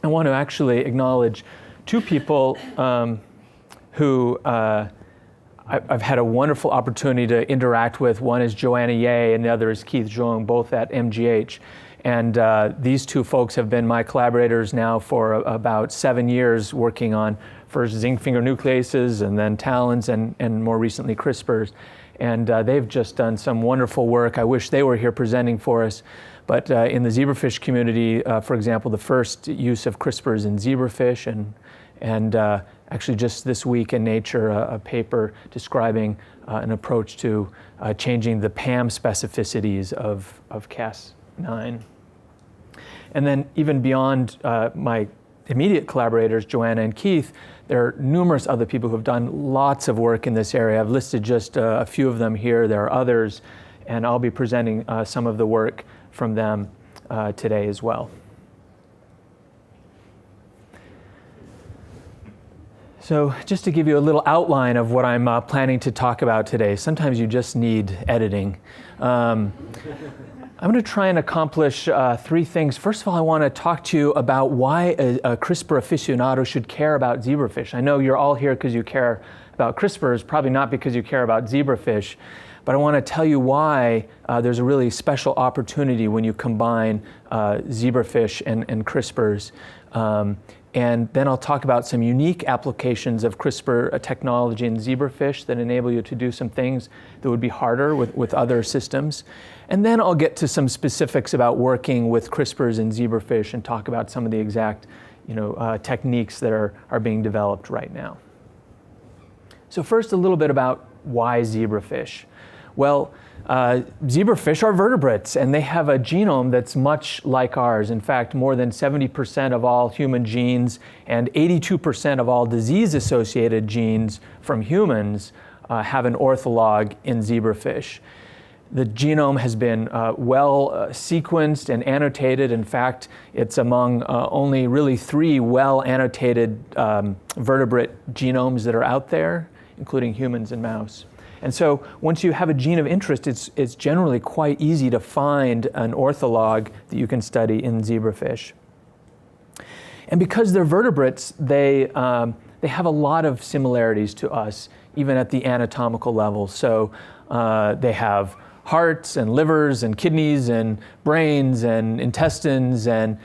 I want to actually acknowledge two people who I've had a wonderful opportunity to interact with. One is Joanna Ye and the other is Keith Zhong, both at MGH. And these two folks have been my collaborators now for about 7 years, working on first zinc finger nucleases and then TALENs and more recently CRISPRs. And they've just done some wonderful work. I wish they were here presenting for us. But in the zebrafish community, for example, the first use of CRISPRs in zebrafish, and actually just this week in Nature, a paper describing an approach to changing the PAM specificities of Cas9. And then even beyond my immediate collaborators, Joanna and Keith, there are numerous other people who have done lots of work in this area. I've listed just a few of them here. There are others, and I'll be presenting some of the work from them today as well. So just to give you a little outline of what I'm planning to talk about today, sometimes you just need editing. I'm going to try and accomplish three things. First of all, I want to talk to you about why a CRISPR aficionado should care about zebrafish. I know you're all here because you care about CRISPRs, probably not because you care about zebrafish, but I want to tell you why there's a really special opportunity when you combine zebrafish and CRISPRs. And then I'll talk about some unique applications of CRISPR technology in zebrafish that enable you to do some things that would be harder with other systems. And then I'll get to some specifics about working with CRISPRs in zebrafish and talk about some of the exact techniques that are being developed right now. So first, a little bit about why zebrafish. Well, zebrafish are vertebrates, and they have a genome that's much like ours. In fact, more than 70% of all human genes and 82% of all disease-associated genes from humans have an ortholog in zebrafish. The genome has been well sequenced and annotated. In fact, it's among only really 3 well-annotated vertebrate genomes that are out there, including humans and mouse. And so once you have a gene of interest, it's generally quite easy to find an ortholog that you can study in zebrafish. And because they're vertebrates, they have a lot of similarities to us, even at the anatomical level. So they have hearts and livers and kidneys and brains and intestines, and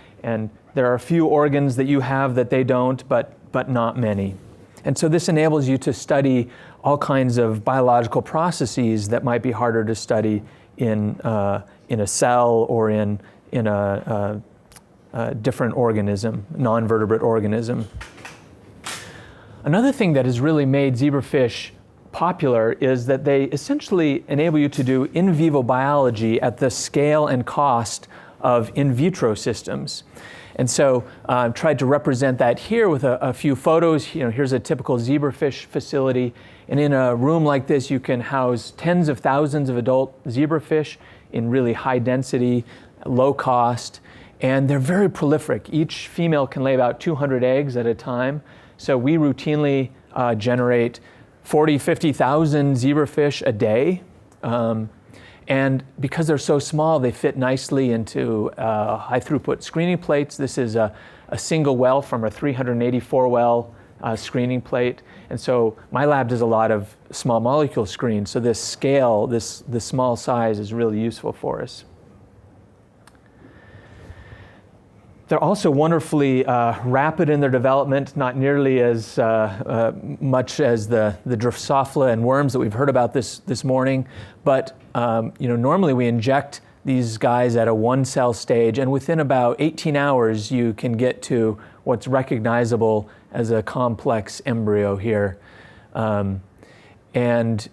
there are a few organs that you have that they don't, but not many. And so this enables you to study all kinds of biological processes that might be harder to study in a cell or in a different organism, non-vertebrate organism. Another thing that has really made zebrafish popular is that they essentially enable you to do in vivo biology at the scale and cost of in vitro systems. And so I've tried to represent that here with a few photos. Here's a typical zebrafish facility. And in a room like this, you can house tens of thousands of adult zebrafish in really high density, low cost. And they're very prolific. Each female can lay about 200 eggs at a time. So we routinely generate 40, 50,000 zebrafish a day. And because they're so small, they fit nicely into high throughput screening plates. This is a single well from a 384 well screening plate. And so my lab does a lot of small molecule screens. So this scale, this small size is really useful for us. They're also wonderfully rapid in their development, not nearly as much as the Drosophila and worms that we've heard about this morning. But normally we inject these guys at a 1-cell stage, and within about 18 hours you can get to what's recognizable as a complex embryo here. And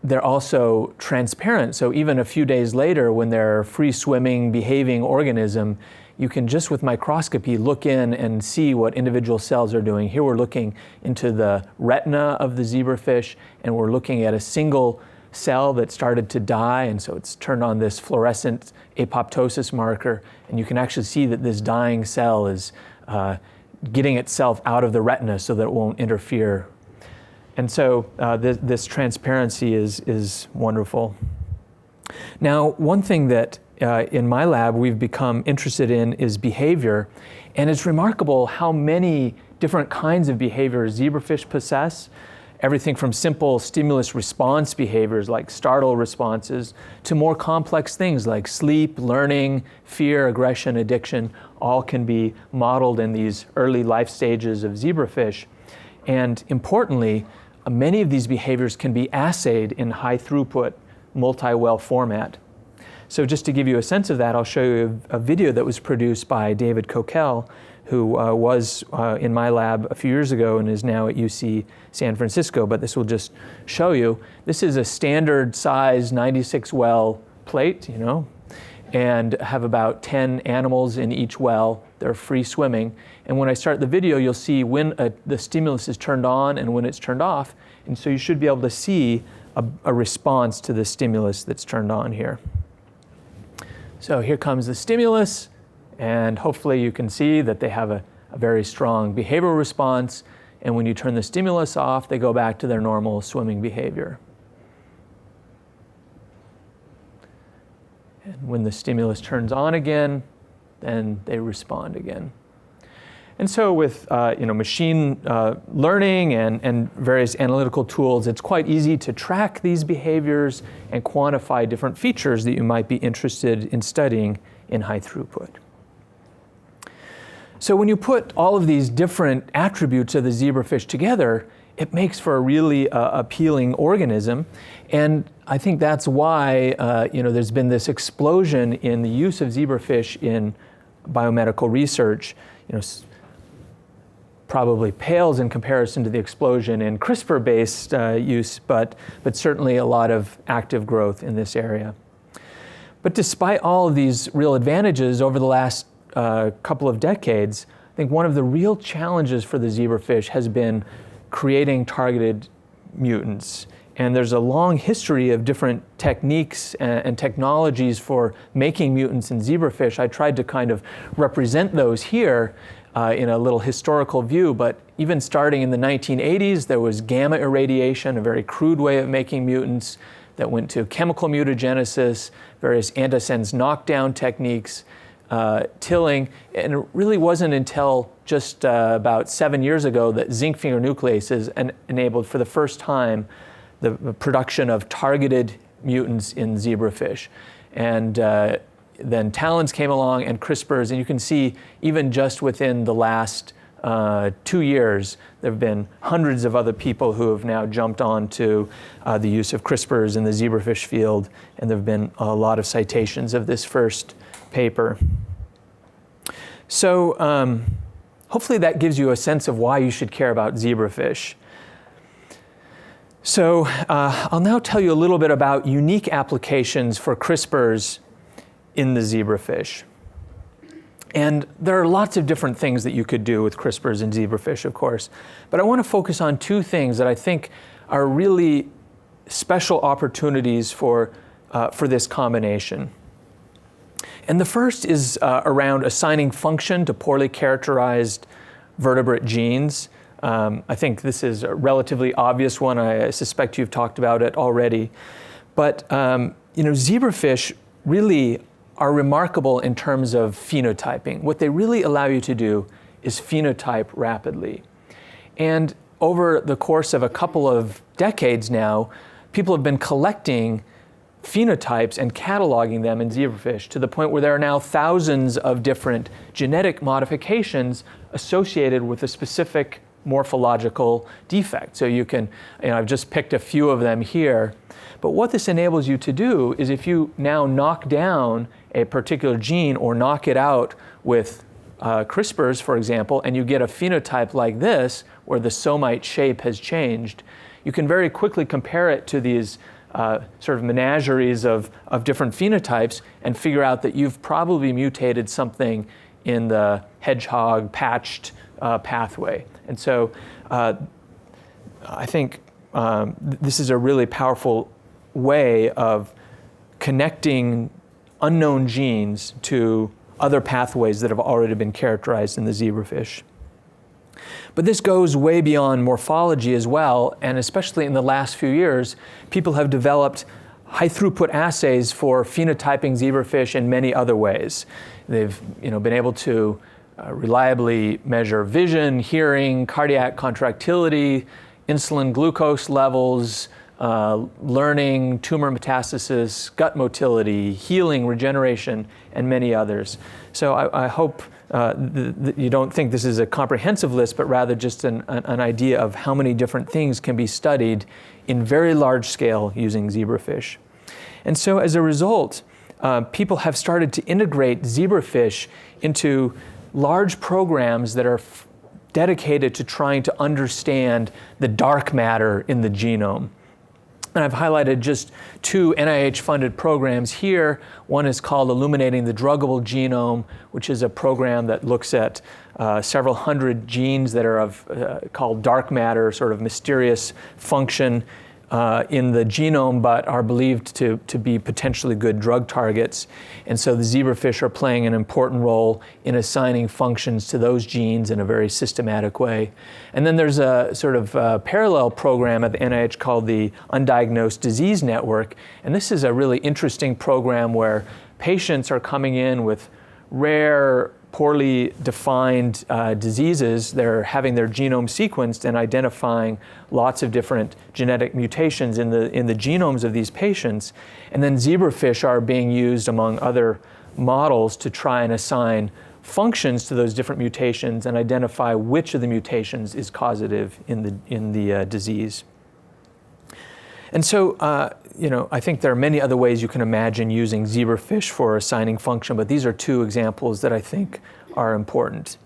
they're also transparent, so even a few days later when they're a free-swimming, behaving organism, you can just with microscopy look in and see what individual cells are doing. Here we're looking into the retina of the zebrafish, and we're looking at a single cell that started to die, and so it's turned on this fluorescent apoptosis marker, and you can actually see that this dying cell is getting itself out of the retina so that it won't interfere. And so this transparency is wonderful. Now, one thing that in my lab we've become interested in is behavior. And it's remarkable how many different kinds of behaviors zebrafish possess. Everything from simple stimulus response behaviors like startle responses to more complex things like sleep, learning, fear, aggression, addiction, all can be modeled in these early life stages of zebrafish. And importantly, many of these behaviors can be assayed in high throughput, multi-well format. So just to give you a sense of that, I'll show you a video that was produced by David Coquel, who was in my lab a few years ago and is now at UC San Francisco, but this will just show you. This is a standard size 96 well plate, and have about 10 animals in each well. They're free swimming. And when I start the video, you'll see when the stimulus is turned on and when it's turned off. And so you should be able to see a response to the stimulus that's turned on here. So here comes the stimulus. And hopefully you can see that they have a very strong behavioral response. And when you turn the stimulus off, they go back to their normal swimming behavior. And when the stimulus turns on again, then they respond again. And so with machine learning and various analytical tools, it's quite easy to track these behaviors and quantify different features that you might be interested in studying in high throughput. So when you put all of these different attributes of the zebrafish together, it makes for a really appealing organism. And I think that's why there's been this explosion in the use of zebrafish in biomedical research. Probably pales in comparison to the explosion in CRISPR-based use, but certainly a lot of active growth in this area. But despite all of these real advantages over the last couple of decades, I think one of the real challenges for the zebrafish has been creating targeted mutants. And there's a long history of different techniques and technologies for making mutants in zebrafish. I tried to kind of represent those here in a little historical view, but even starting in the 1980s, there was gamma irradiation, a very crude way of making mutants that went to chemical mutagenesis, various antisense knockdown techniques, tilling, and it really wasn't until just about 7 years ago that zinc finger nucleases enabled for the first time the production of targeted mutants in zebrafish. And then talons came along and CRISPRs, and you can see even just within the last 2 years, there have been hundreds of other people who have now jumped on to the use of CRISPRs in the zebrafish field, and there have been a lot of citations of this first paper. So hopefully that gives you a sense of why you should care about zebrafish. So I'll now tell you a little bit about unique applications for CRISPRs in the zebrafish. And there are lots of different things that you could do with CRISPRs in zebrafish, of course. But I want to focus on two things that I think are really special opportunities for this combination. And the first is around assigning function to poorly characterized vertebrate genes. I think this is a relatively obvious one. I suspect you've talked about it already. But zebrafish really are remarkable in terms of phenotyping. What they really allow you to do is phenotype rapidly. And over the course of a couple of decades now, people have been collecting phenotypes and cataloging them in zebrafish to the point where there are now thousands of different genetic modifications associated with a specific morphological defect. So you can, I've just picked a few of them here. But what this enables you to do is if you now knock down a particular gene or knock it out with CRISPRs, for example, and you get a phenotype like this, where the somite shape has changed, you can very quickly compare it to these sort of menageries of different phenotypes and figure out that you've probably mutated something in the hedgehog patched pathway. And so I think this is a really powerful way of connecting unknown genes to other pathways that have already been characterized in the zebrafish. But this goes way beyond morphology as well, and especially in the last few years, people have developed high throughput assays for phenotyping zebrafish in many other ways. They've been able to reliably measure vision, hearing, cardiac contractility, insulin glucose levels, learning, tumor metastasis, gut motility, healing, regeneration, and many others. So I hope that you don't think this is a comprehensive list, but rather just an idea of how many different things can be studied in very large scale using zebrafish. And so as a result, people have started to integrate zebrafish into large programs that are dedicated to trying to understand the dark matter in the genome. And I've highlighted just 2 NIH-funded programs here. One is called Illuminating the Druggable Genome, which is a program that looks at several hundred genes that are called dark matter, sort of mysterious function in the genome, but are believed to be potentially good drug targets. And so the zebrafish are playing an important role in assigning functions to those genes in a very systematic way. And then there's a sort of parallel program at the NIH called the Undiagnosed Disease Network. And this is a really interesting program where patients are coming in with rare, poorly defined diseases. They're having their genome sequenced and identifying lots of different genetic mutations in the genomes of these patients. And then zebrafish are being used among other models to try and assign functions to those different mutations and identify which of the mutations is causative in the disease. And so, I think there are many other ways you can imagine using zebrafish for assigning function, but these are 2 examples that I think are important.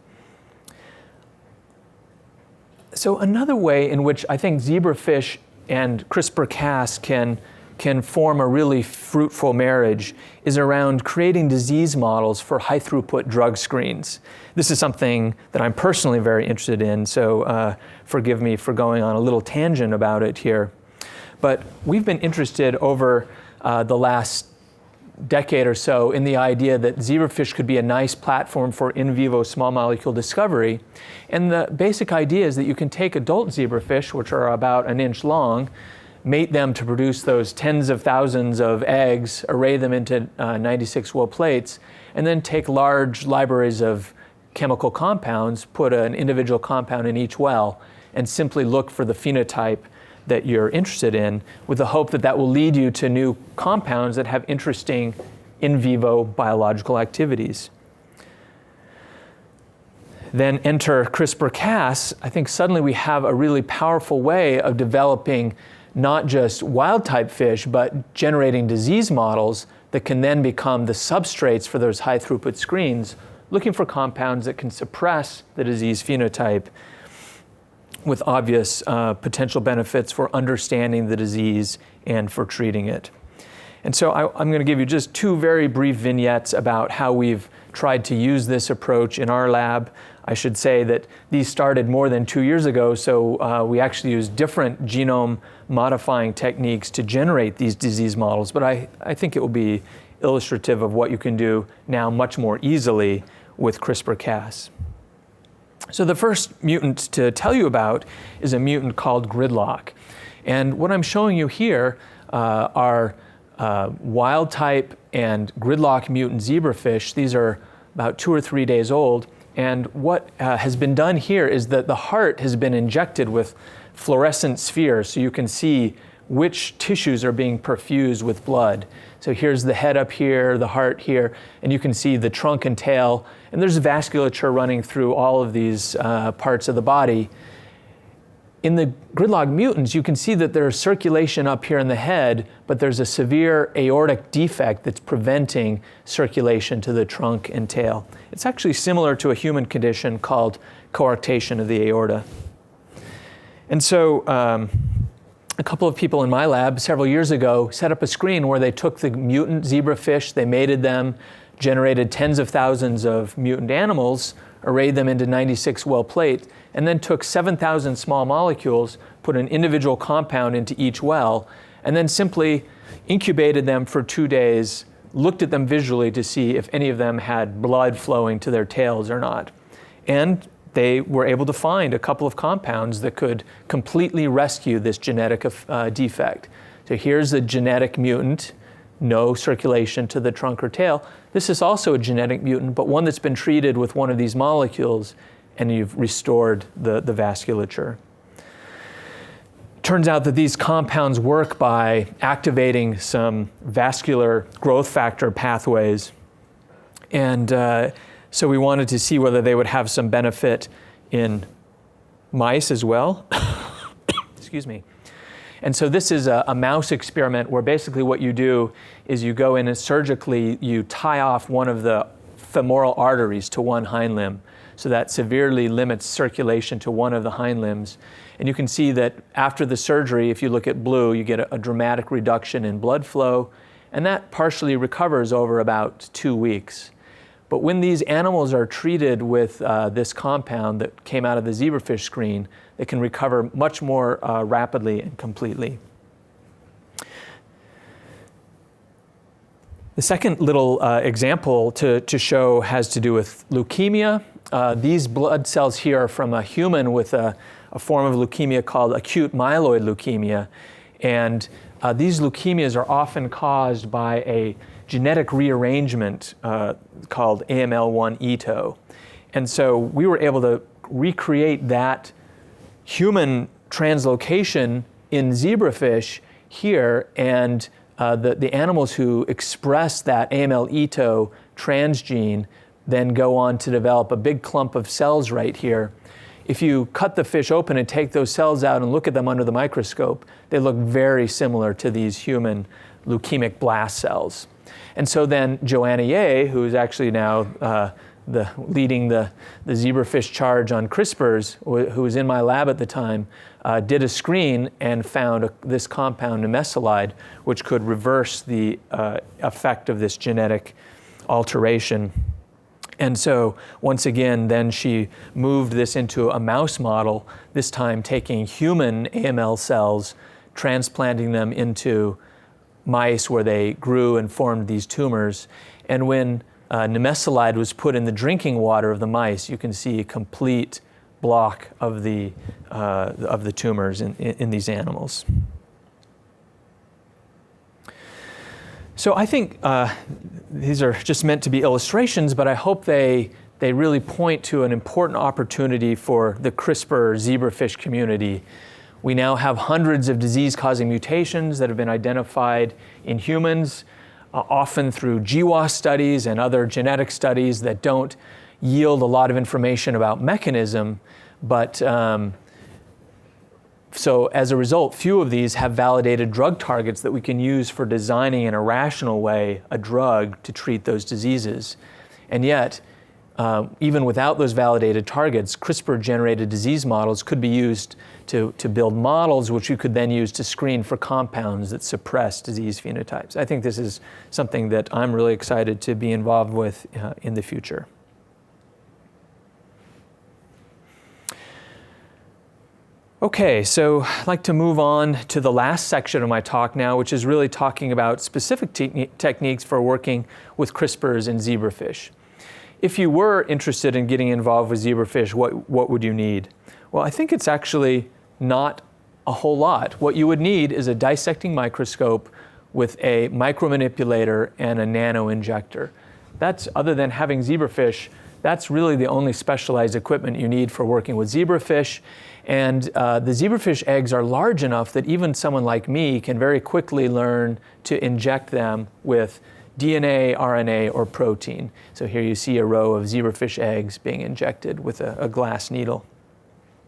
So another way in which I think zebrafish and CRISPR-Cas can form a really fruitful marriage is around creating disease models for high-throughput drug screens. This is something that I'm personally very interested in, so forgive me for going on a little tangent about it here. But we've been interested over the last decade or so in the idea that zebrafish could be a nice platform for in vivo small molecule discovery. And the basic idea is that you can take adult zebrafish, which are about an inch long, mate them to produce those tens of thousands of eggs, array them into 96 well plates, and then take large libraries of chemical compounds, put an individual compound in each well, and simply look for the phenotype that you're interested in, with the hope that that will lead you to new compounds that have interesting in vivo biological activities. Then enter CRISPR-Cas. I think suddenly we have a really powerful way of developing not just wild-type fish, but generating disease models that can then become the substrates for those high-throughput screens, looking for compounds that can suppress the disease phenotype with obvious potential benefits for understanding the disease and for treating it. And so I'm going to give you just 2 very brief vignettes about how we've tried to use this approach in our lab. I should say that these started more than 2 years ago, so we actually use different genome modifying techniques to generate these disease models, but I think it will be illustrative of what you can do now much more easily with CRISPR-Cas. So the first mutant to tell you about is a mutant called gridlock. And what I'm showing you here are wild type and gridlock mutant zebrafish. These are about 2 or 3 days old. And what has been done here is that the heart has been injected with fluorescent spheres so you can see which tissues are being perfused with blood. So here's the head up here, the heart here, and you can see the trunk and tail, and there's vasculature running through all of these parts of the body. In the gridlock mutants, you can see that there's circulation up here in the head, but there's a severe aortic defect that's preventing circulation to the trunk and tail. It's actually similar to a human condition called coarctation of the aorta. And so a couple of people in my lab several years ago set up a screen where they took the mutant zebrafish, they mated them, generated tens of thousands of mutant animals, arrayed them into 96 well plate, and then took 7,000 small molecules, put an individual compound into each well, and then simply incubated them for 2 days, looked at them visually to see if any of them had blood flowing to their tails or not. And they were able to find a couple of compounds that could completely rescue this genetic defect. So here's a genetic mutant, no circulation to the trunk or tail. This is also a genetic mutant, but one that's been treated with one of these molecules, and you've restored the vasculature. Turns out that these compounds work by activating some vascular growth factor pathways. And so we wanted to see whether they would have some benefit in mice as well. Excuse me. And so this is a mouse experiment where basically what you do is you go in and surgically you tie off one of the femoral arteries to one hind limb. So that severely limits circulation to one of the hind limbs. And you can see that after the surgery, if you look at blue, you get a dramatic reduction in blood flow, and that partially recovers over about 2 weeks. But when these animals are treated with this compound that came out of the zebrafish screen, they can recover much more rapidly and completely. The second little example to show has to do with leukemia. These blood cells here are from a human with a form of leukemia called acute myeloid leukemia. And these leukemias are often caused by a genetic rearrangement called AML1-ETO. And so we were able to recreate that human translocation in zebrafish here, and the animals who express that AML-ETO transgene then go on to develop a big clump of cells right here. If you cut the fish open and take those cells out and look at them under the microscope, they look very similar to these human leukemic blast cells. And so then Joanna Ye, who is actually now leading the zebrafish charge on CRISPRs, who was in my lab at the time, did a screen and found this compound nimesulide, which could reverse the effect of this genetic alteration. And so once again, then she moved this into a mouse model, this time taking human AML cells, transplanting them into mice where they grew and formed these tumors. And when nimesulide was put in the drinking water of the mice, you can see a complete block of the tumors in these animals. So I think these are just meant to be illustrations, but I hope they really point to an important opportunity for the CRISPR zebrafish community. We now have hundreds of disease-causing mutations that have been identified in humans, often through GWAS studies and other genetic studies that don't yield a lot of information about mechanism, but so as a result, few of these have validated drug targets that we can use for designing in a rational way a drug to treat those diseases. And yet, even without those validated targets, CRISPR-generated disease models could be used to build models which you could then use to screen for compounds that suppress disease phenotypes. I think this is something that I'm really excited to be involved with in the future. Okay, so I'd like to move on to the last section of my talk now, which is really talking about specific techniques for working with CRISPRs in zebrafish. If you were interested in getting involved with zebrafish, what would you need? Well, I think it's actually not a whole lot. What you would need is a dissecting microscope with a micromanipulator and a nano injector. That's, other than having zebrafish, that's really the only specialized equipment you need for working with zebrafish. And the zebrafish eggs are large enough that even someone like me can very quickly learn to inject them with DNA, RNA, or protein. So here you see a row of zebrafish eggs being injected with a glass needle.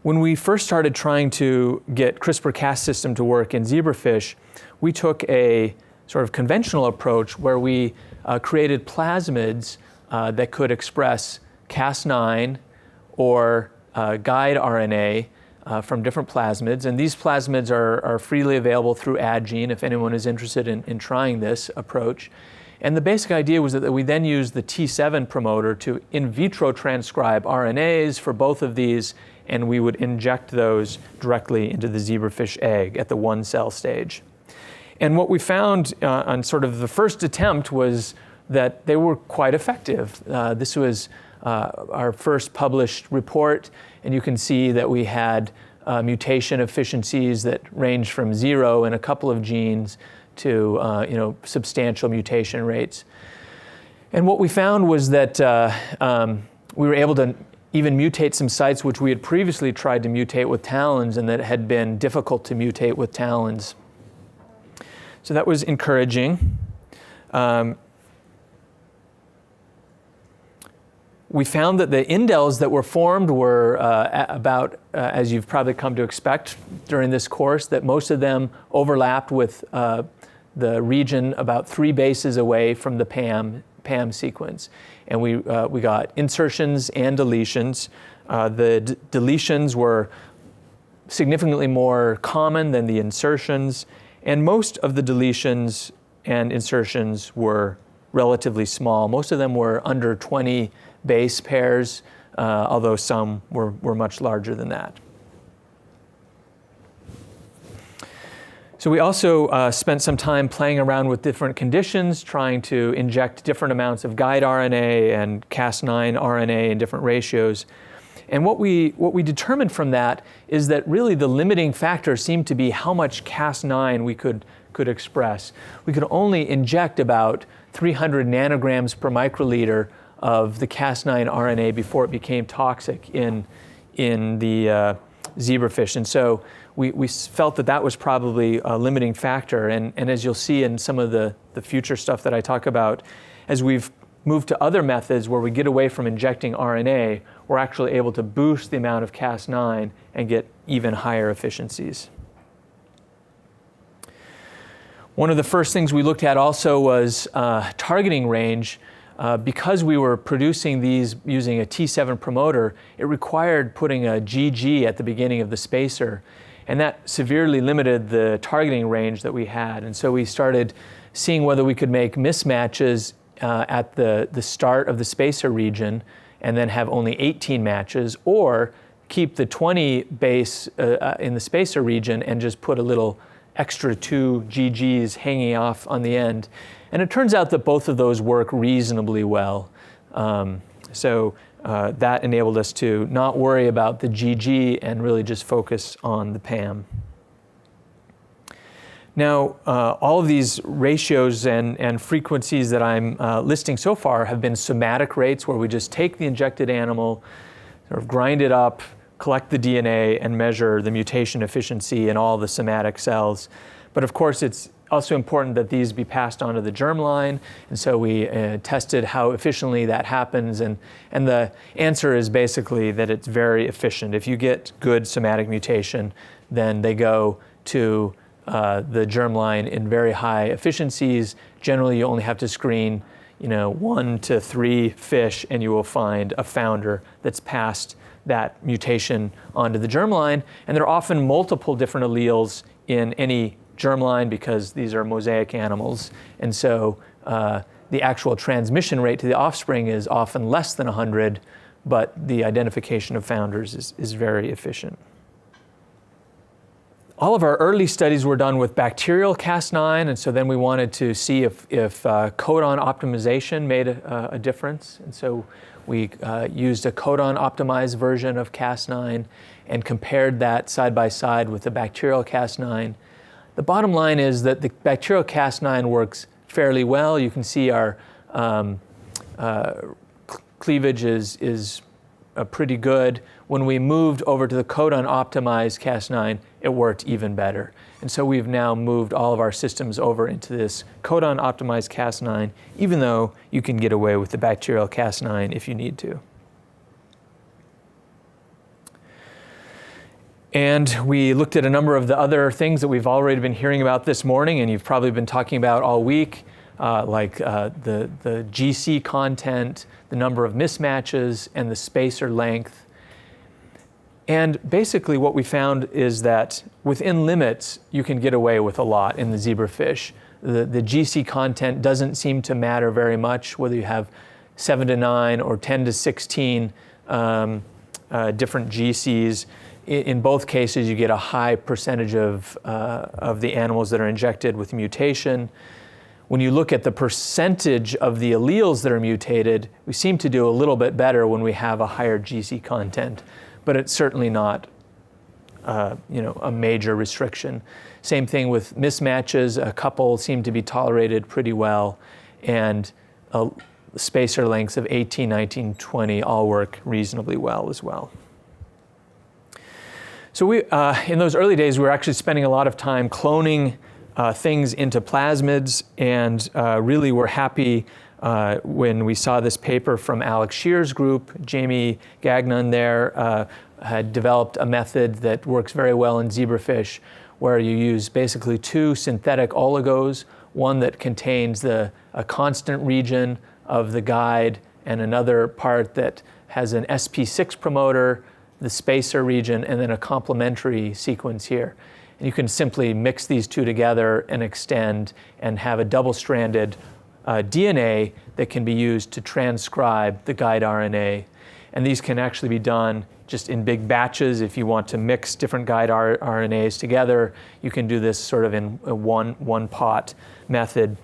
When we first started trying to get CRISPR-Cas system to work in zebrafish, we took a sort of conventional approach where we created plasmids that could express Cas9 or guide RNA from different plasmids. And these plasmids are freely available through AdGene if anyone is interested in trying this approach. And the basic idea was that we then used the T7 promoter to in vitro transcribe RNAs for both of these, and we would inject those directly into the zebrafish egg at the one cell stage. And what we found on sort of the first attempt was that they were quite effective. This was our first published report, and you can see that we had mutation efficiencies that range from 0 in a couple of genes to substantial mutation rates. And what we found was that we were able to even mutate some sites which we had previously tried to mutate with TALENs and that had been difficult to mutate with TALENs. So that was encouraging. We found that the indels that were formed were about, as you've probably come to expect during this course, that most of them overlapped with the region about 3 bases away from the PAM sequence. And we got insertions and deletions. The deletions were significantly more common than the insertions, and most of the deletions and insertions were relatively small. Most of them were under 20 base pairs, although some were much larger than that. So we also spent some time playing around with different conditions, trying to inject different amounts of guide RNA and Cas9 RNA in different ratios. And what we determined from that is that really the limiting factor seemed to be how much Cas9 we could express. We could only inject about 300 nanograms per microliter of the Cas9 RNA before it became toxic in the zebrafish. And so we felt that was probably a limiting factor. And as you'll see in some of the future stuff that I talk about, as we've moved to other methods where we get away from injecting RNA, we're actually able to boost the amount of Cas9 and get even higher efficiencies. One of the first things we looked at also was targeting range. Because we were producing these using a T7 promoter, it required putting a GG at the beginning of the spacer, and that severely limited the targeting range that we had. And so we started seeing whether we could make mismatches at the start of the spacer region and then have only 18 matches, or keep the 20 base in the spacer region and just put a little extra 2 GGs hanging off on the end. And it turns out that both of those work reasonably well. So that enabled us to not worry about the GG and really just focus on the PAM. Now, all of these ratios and frequencies that I'm listing so far have been somatic rates, where we just take the injected animal, sort of grind it up, collect the DNA, and measure the mutation efficiency in all the somatic cells. But of course, it's also important that these be passed on to the germline, and so we tested how efficiently that happens, and the answer is basically that it's very efficient. If you get good somatic mutation, then they go to the germline in very high efficiencies. Generally, you only have to screen 1 to 3 fish, and you will find a founder that's passed that mutation onto the germline. And there are often multiple different alleles in any germline because these are mosaic animals. And so the actual transmission rate to the offspring is often less than 100, but the identification of founders is very efficient. All of our early studies were done with bacterial Cas9, and so then we wanted to see if codon optimization made a difference. And so we used a codon optimized version of Cas9 and compared that side by side with the bacterial Cas9. The bottom line is that the bacterial Cas9 works fairly well. You can see our cleavage is pretty good. When we moved over to the codon optimized Cas9, it worked even better. And so we've now moved all of our systems over into this codon optimized Cas9, even though you can get away with the bacterial Cas9 if you need to. And we looked at a number of the other things that we've already been hearing about this morning, and you've probably been talking about all week, like the GC content, the number of mismatches, and the spacer length. And basically what we found is that within limits, you can get away with a lot in the zebrafish. The GC content doesn't seem to matter very much, whether you have 7 to 9 or 10 to 16 different GCs. In both cases, you get a high percentage of the animals that are injected with mutation. When you look at the percentage of the alleles that are mutated, we seem to do a little bit better when we have a higher GC content, but it's certainly not a major restriction. Same thing with mismatches. A couple seem to be tolerated pretty well, and spacer lengths of 18, 19, 20 all work reasonably well as well. So in those early days, we were actually spending a lot of time cloning things into plasmids, and really were happy when we saw this paper from Alex Shear's group. Jamie Gagnon there had developed a method that works very well in zebrafish, where you use basically two synthetic oligos, one that contains a constant region of the guide and another part that has an sp6 promoter, the spacer region, and then a complementary sequence here. And you can simply mix these two together and extend and have a double-stranded DNA that can be used to transcribe the guide RNA. And these can actually be done just in big batches. If you want to mix different guide RNAs together, you can do this sort of in a one pot method.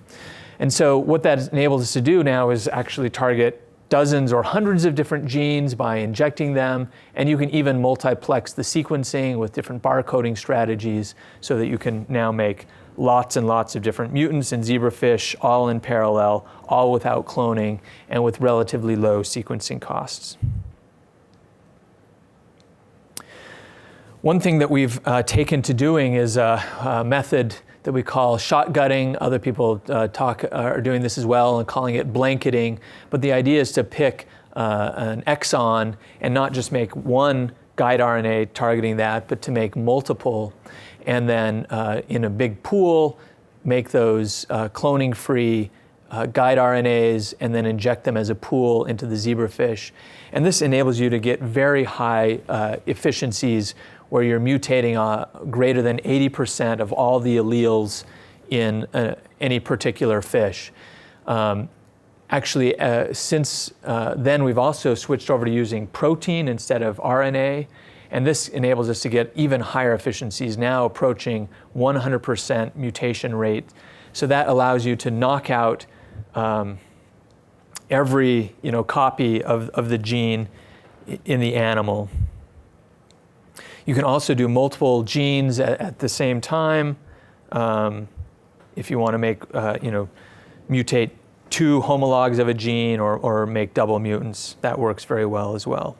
And so what that enables us to do now is actually target dozens or hundreds of different genes by injecting them, and you can even multiplex the sequencing with different barcoding strategies so that you can now make lots and lots of different mutants in zebrafish, all in parallel, all without cloning, and with relatively low sequencing costs. One thing that we've taken to doing is a method that we call shot gutting. Other people are doing this as well and calling it blanketing. But the idea is to pick an exon and not just make one guide RNA targeting that, but to make multiple, and then in a big pool, make those cloning-free guide RNAs and then inject them as a pool into the zebrafish. And this enables you to get very high efficiencies where you're mutating greater than 80% of all the alleles in any particular fish. Actually, since then, we've also switched over to using protein instead of RNA, and this enables us to get even higher efficiencies, now approaching 100% mutation rate. So that allows you to knock out every copy of the gene in the animal. You can also do multiple genes at the same time. If you want to make, mutate two homologs of a gene or make double mutants, that works very well as well.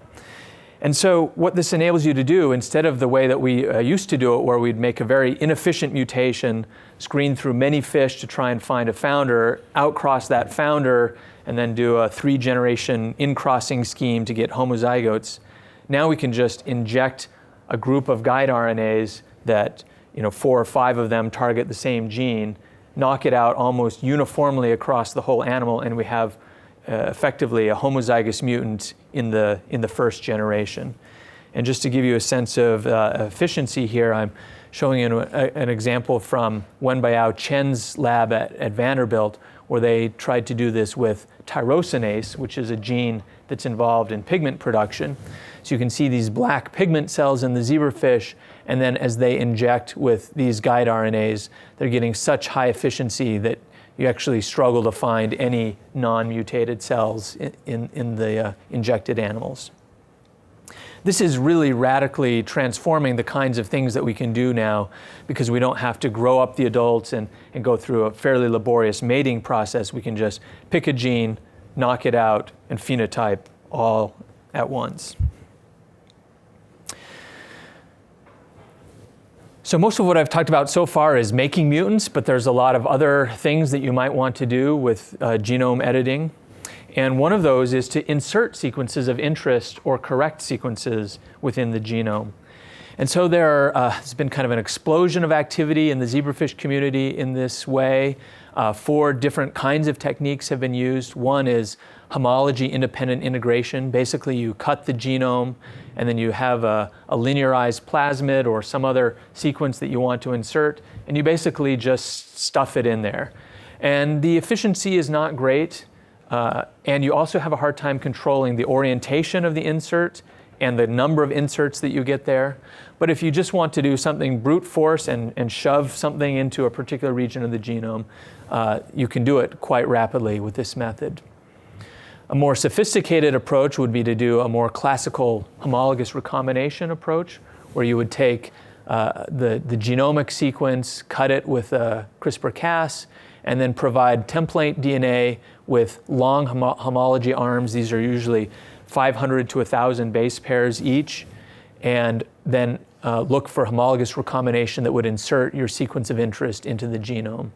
And so what this enables you to do, instead of the way that we used to do it, where we'd make a very inefficient mutation, screen through many fish to try and find a founder, outcross that founder, and then do a 3-generation in-crossing scheme to get homozygotes, now we can just inject a group of guide RNAs that 4 or 5 of them target the same gene, knock it out almost uniformly across the whole animal, and we have effectively a homozygous mutant in the first generation. And just to give you a sense of efficiency here, I'm showing you an example from Wenbao Chen's lab at Vanderbilt, where they tried to do this with tyrosinase, which is a gene that's involved in pigment production. So you can see these black pigment cells in the zebrafish, and then as they inject with these guide RNAs, they're getting such high efficiency that you actually struggle to find any non-mutated cells in the injected animals. This is really radically transforming the kinds of things that we can do now, because we don't have to grow up the adults and go through a fairly laborious mating process. We can just pick a gene, knock it out, and phenotype all at once. So most of what I've talked about so far is making mutants, but there's a lot of other things that you might want to do with genome editing. And one of those is to insert sequences of interest or correct sequences within the genome. And so there's been kind of an explosion of activity in the zebrafish community in this way. 4 different kinds of techniques have been used. One is homology-independent integration. Basically, you cut the genome, and then you have a linearized plasmid or some other sequence that you want to insert, and you basically just stuff it in there. And the efficiency is not great, and you also have a hard time controlling the orientation of the insert and the number of inserts that you get there. But if you just want to do something brute force and shove something into a particular region of the genome, you can do it quite rapidly with this method. A more sophisticated approach would be to do a more classical homologous recombination approach, where you would take the genomic sequence, cut it with a CRISPR-Cas, and then provide template DNA with long homology arms. These are usually 500 to 1,000 base pairs each, and then look for homologous recombination that would insert your sequence of interest into the genome.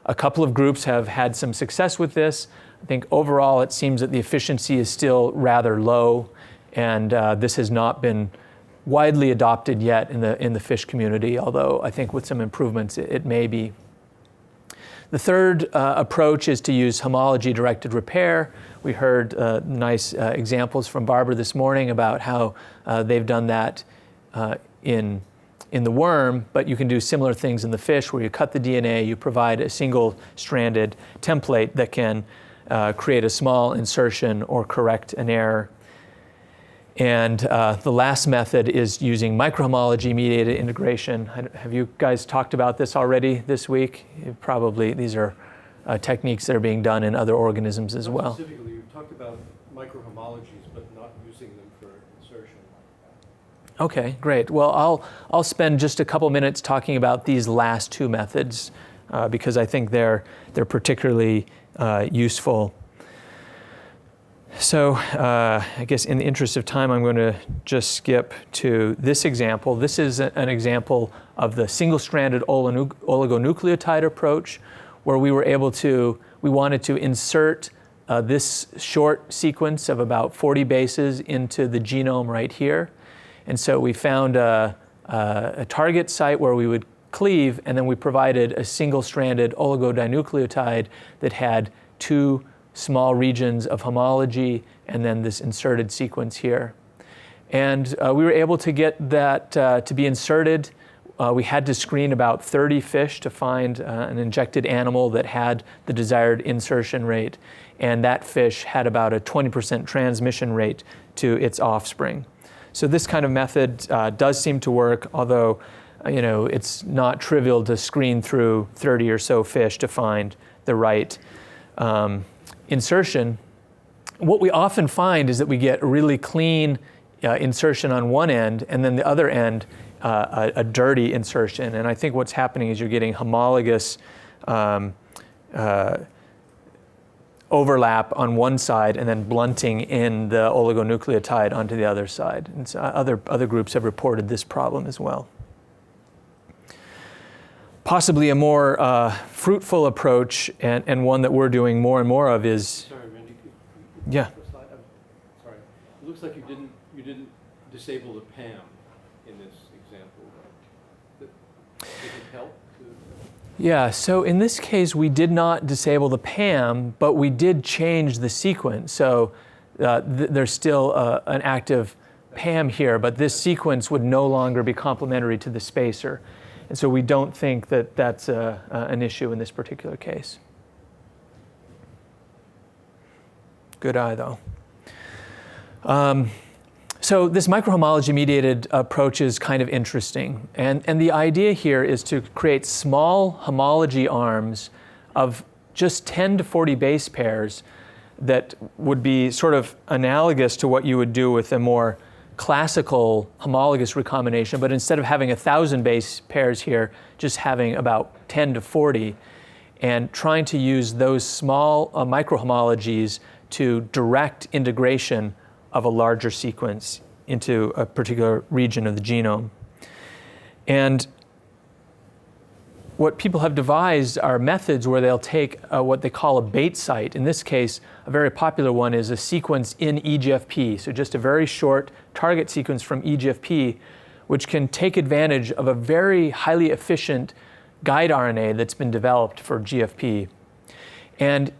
A couple of groups have had some success with this. I think overall it seems that the efficiency is still rather low, and this has not been widely adopted yet in the fish community, although I think with some improvements it may be. The third approach is to use homology-directed repair. We heard nice examples from Barbara this morning about how they've done that in the worm, but you can do similar things in the fish where you cut the DNA, you provide a single-stranded template that can create a small insertion or correct an error. And the last method is using microhomology-mediated integration. Have you guys talked about this already this week? Probably these are techniques that are being done in other organisms as well. Specifically, you've talked about microhomologies, but not using them for insertion. Okay, great. Well, I'll spend just a couple minutes talking about these last two methods because I think they're particularly useful. So I guess in the interest of time, I'm going to just skip to this example. This is an example of the single-stranded oligonucleotide approach, where we wanted to insert this short sequence of about 40 bases into the genome right here. And so we found a target site where we would cleave, and then we provided a single-stranded oligodinucleotide that had two small regions of homology and then this inserted sequence here. And we were able to get that to be inserted. We had to screen about 30 fish to find an injected animal that had the desired insertion rate, and that fish had about a 20% transmission rate to its offspring. So this kind of method does seem to work, although it's not trivial to screen through 30 or so fish to find the right insertion. What we often find is that we get a really clean insertion on one end, and then the other end a dirty insertion. And I think what's happening is you're getting homologous overlap on one side and then blunting in the oligonucleotide onto the other side. And so other groups have reported this problem as well. Possibly a more fruitful approach, and one that we're doing more and more of is. Sorry, Randy. Yeah. Sorry. It looks like you didn't disable the PAM in this example. Does it help? Yeah. So in this case, we did not disable the PAM, but we did change the sequence. So there's still an active PAM here, but this sequence would no longer be complementary to the spacer. And so we don't think that that's an issue in this particular case. Good eye, though. So this microhomology-mediated approach is kind of interesting. And the idea here is to create small homology arms of just 10 to 40 base pairs that would be sort of analogous to what you would do with a more classical homologous recombination, but instead of having 1,000 base pairs here, just having about 10 to 40, and trying to use those small microhomologies to direct integration of a larger sequence into a particular region of the genome. And what people have devised are methods where they'll take what they call a bait site. In this case, a very popular one is a sequence in EGFP, so just a very short target sequence from EGFP, which can take advantage of a very highly efficient guide RNA that's been developed for GFP, and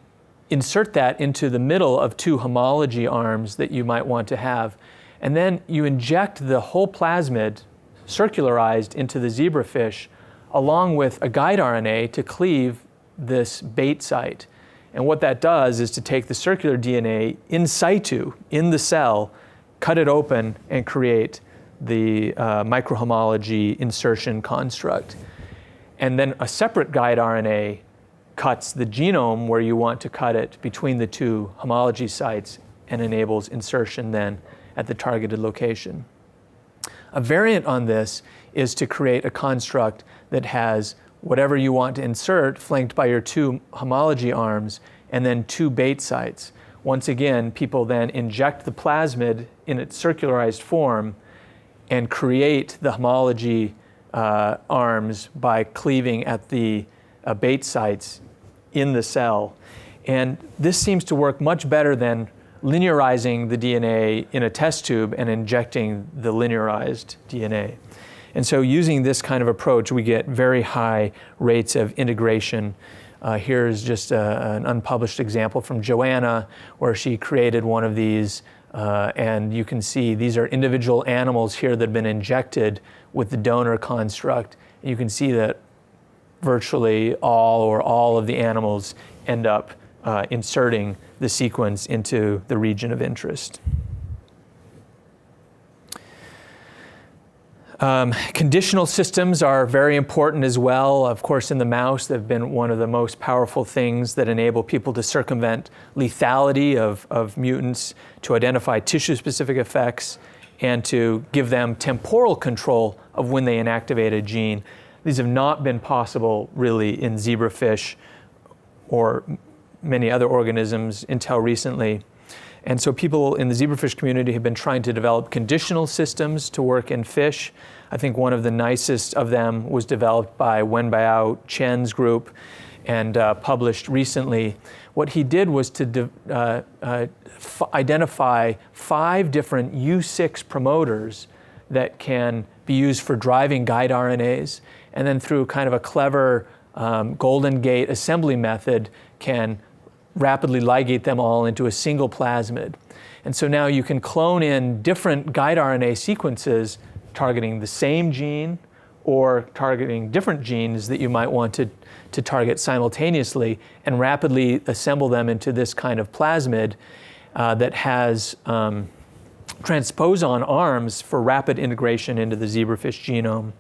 insert that into the middle of two homology arms that you might want to have. And then you inject the whole plasmid, circularized, into the zebrafish, along with a guide RNA to cleave this bait site. And what that does is to take the circular DNA in situ, in the cell, cut it open, and create the microhomology insertion construct. And then a separate guide RNA cuts the genome where you want to cut it between the two homology sites and enables insertion then at the targeted location. A variant on this is to create a construct that has whatever you want to insert flanked by your 2 homology arms and then 2 bait sites. Once again, people then inject the plasmid in its circularized form and create the homology arms by cleaving at the bait sites in the cell. And this seems to work much better than linearizing the DNA in a test tube and injecting the linearized DNA. And so using this kind of approach, we get very high rates of integration. Here's just an unpublished example from Joanna, where she created one of these, and you can see these are individual animals here that have been injected with the donor construct. You can see that virtually all of the animals end up inserting the sequence into the region of interest. Conditional systems are very important as well. Of course, in the mouse, they've been one of the most powerful things that enable people to circumvent lethality of mutants, to identify tissue-specific effects, and to give them temporal control of when they inactivate a gene. These have not been possible really in zebrafish or many other organisms until recently. And so people in the zebrafish community have been trying to develop conditional systems to work in fish. I think one of the nicest of them was developed by Wenbao Chen's group and published recently. What he did was to identify 5 different U6 promoters that can be used for driving guide RNAs, and then through kind of a clever Golden Gate assembly method can rapidly ligate them all into a single plasmid. And so now you can clone in different guide RNA sequences targeting the same gene or targeting different genes that you might want to target simultaneously, and rapidly assemble them into this kind of plasmid that has transposon arms for rapid integration into the zebrafish genome.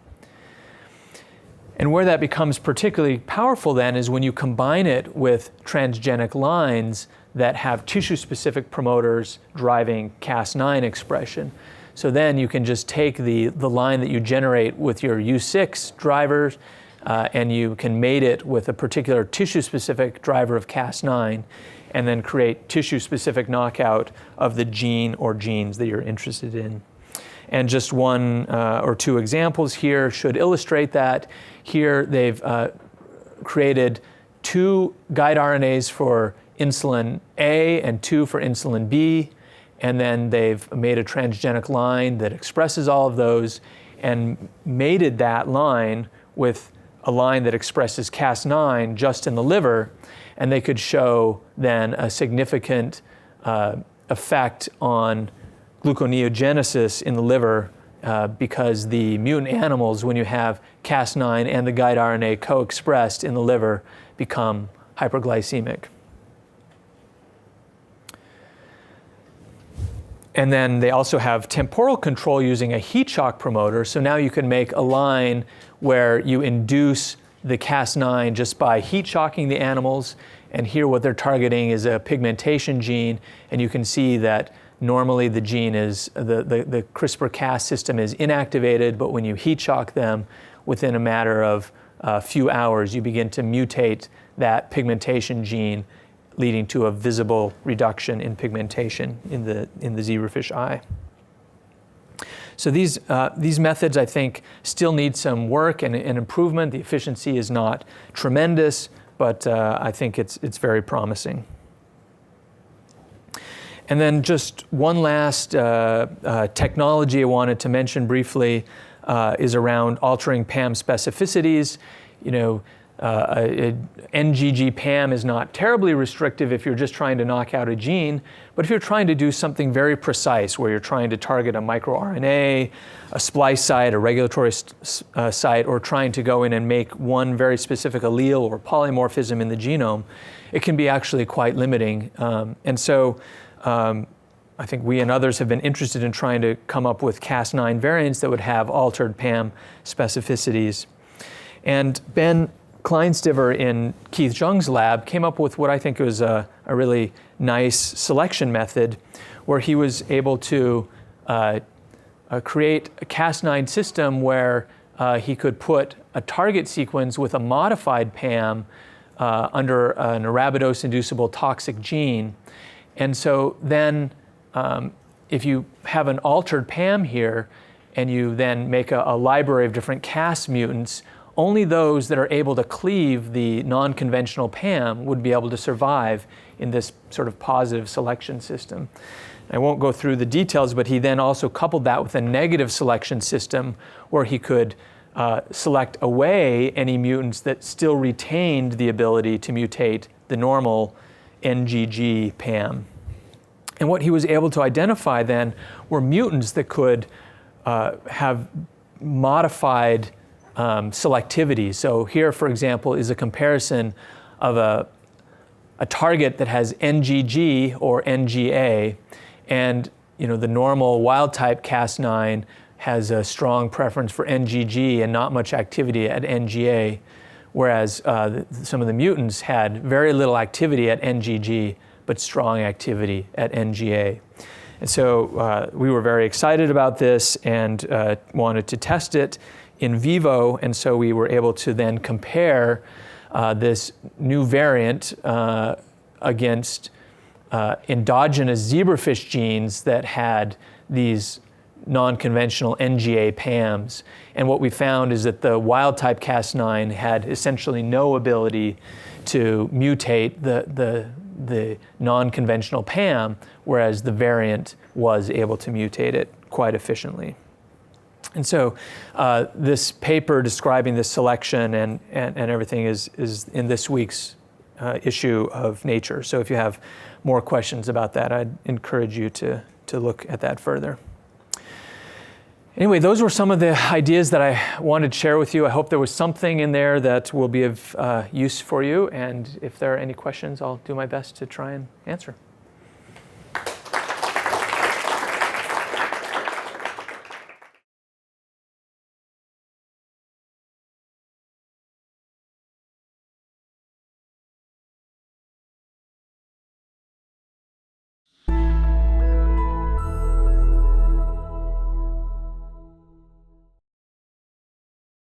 And where that becomes particularly powerful then is when you combine it with transgenic lines that have tissue-specific promoters driving Cas9 expression. So then you can just take the line that you generate with your U6 drivers and you can mate it with a particular tissue-specific driver of Cas9 and then create tissue-specific knockout of the gene or genes that you're interested in. And just 1 or 2 examples here should illustrate that. Here they've created 2 guide RNAs for insulin A and 2 for insulin B, and then they've made a transgenic line that expresses all of those and mated that line with a line that expresses Cas9 just in the liver, and they could show then a significant effect on gluconeogenesis in the liver because the mutant animals, when you have Cas9 and the guide RNA co-expressed in the liver, become hyperglycemic. And then they also have temporal control using a heat shock promoter. So now you can make a line where you induce the Cas9 just by heat shocking the animals. And here what they're targeting is a pigmentation gene. And you can see that normally the gene is, the CRISPR-Cas system is inactivated, but when you heat shock them, within a matter of a few hours, you begin to mutate that pigmentation gene, leading to a visible reduction in pigmentation in the zebrafish eye. So these methods, I think, still need some work and improvement. The efficiency is not tremendous, but I think it's very promising. And then just one last technology I wanted to mention briefly is around altering PAM specificities. You know, NGG PAM is not terribly restrictive if you're just trying to knock out a gene, but if you're trying to do something very precise, where you're trying to target a microRNA, a splice site, a regulatory site, or trying to go in and make one very specific allele or polymorphism in the genome, it can be actually quite limiting. And so I think we and others have been interested in trying to come up with Cas9 variants that would have altered PAM specificities. And Ben Kleinstiver in Keith Jung's lab came up with what I think was a really nice selection method, where he was able to create a Cas9 system where he could put a target sequence with a modified PAM under an arabidose-inducible toxic gene. And so then if you have an altered PAM here and you then make a library of different Cas mutants, only those that are able to cleave the non-conventional PAM would be able to survive in this sort of positive selection system. I won't go through the details, but he then also coupled that with a negative selection system where he could select away any mutants that still retained the ability to mutate the normal NGG PAM. And what he was able to identify then were mutants that could have modified selectivity. So here, for example, is a comparison of a target that has NGG or NGA, and the normal wild-type Cas9 has a strong preference for NGG and not much activity at NGA, whereas some of the mutants had very little activity at NGG, but strong activity at NGA. And so we were very excited about this and wanted to test it in vivo, and so we were able to then compare this new variant against endogenous zebrafish genes that had these non-conventional NGA PAMs. And what we found is that the wild-type Cas9 had essentially no ability to mutate the non-conventional PAM, whereas the variant was able to mutate it quite efficiently. And so this paper describing this selection and everything is in this week's issue of Nature. So if you have more questions about that, I'd encourage you to look at that further. Anyway, those were some of the ideas that I wanted to share with you. I hope there was something in there that will be of use for you. And if there are any questions, I'll do my best to try and answer.